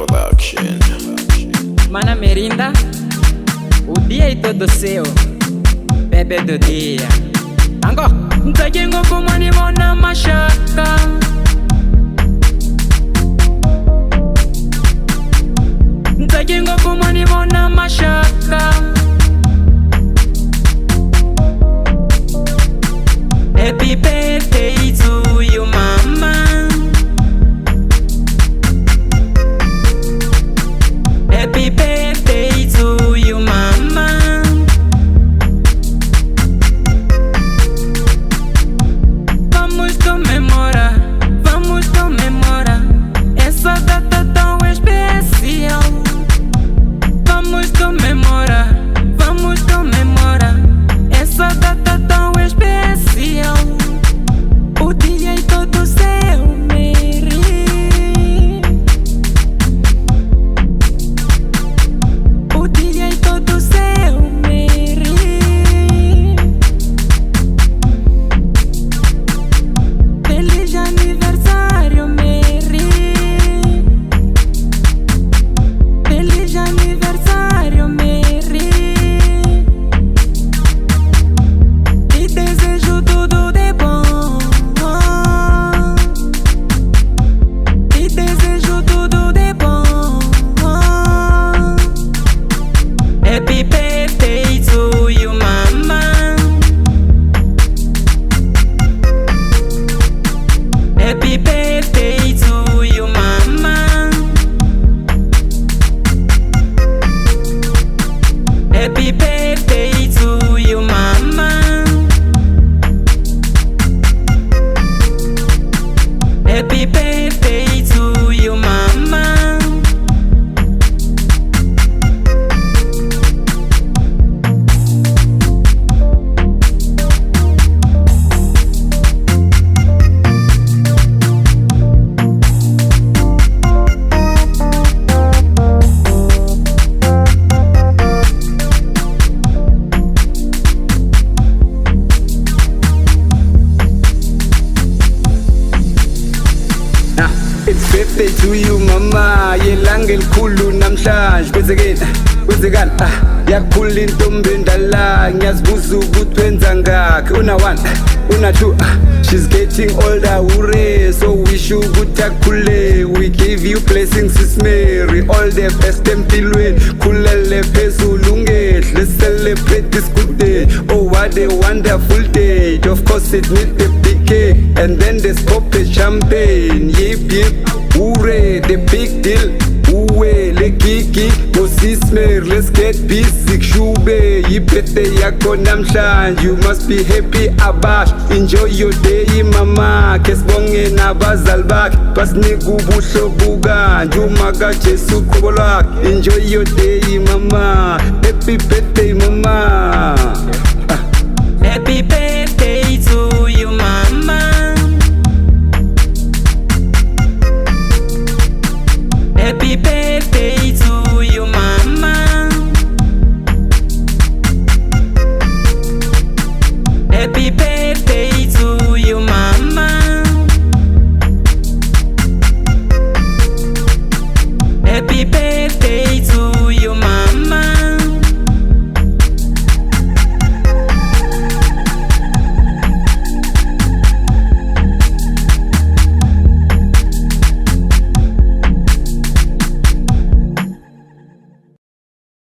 Production. Mana Merinda, o dia é todo seu, bebê do dia. Ango, ntakingo kumani mona mashaka. Ntakingo kumani mona mashaka. Happy birthday to you, mama. Happy birthday to you, mama. Vamos comemorar essa data tão especial. Vamos comemorar essa data tão especial. O dia é todo seu, Meri. O dia é todo seu, Meri. Feliz aniversário, Meri. Feliz aniversário, Meri. Te desejo tudo de bom. Te desejo tudo de bom. Happy birthday to you, mama. Happy birthday to you, mama. Happy birthday to you, mama. Happy birthday to you, mama. It's birthday to you, mama. Yelanga elikhulu namhlanje. Kwenzekani? Yakhula intombi endala. Ngiyazibuza ukuthi wenza ngakhi. Una 1, una 2. She's getting older, hooray. So wish you ukuthi akhule. We give you blessings, Sis Meri. All the best empilweni. Khulele phezulu ungehle. Celebrate this good day. Oh, what a wonderful day. Of course it needs a big cake. And then there's pop a champagne. Yip yip, hooray, the big deal. Uwe, le kiki, go Sis Meri, let's get busy. Kshube, yipete yakho namhlanje. You must be happy, abash. Enjoy your day, mama. Kesibonge nabazali bakhe. Basinika ubuhlobo kanje. Uma kaJesu uqobo lwakhe. Enjoy your day, mama. Happy birthday, mama.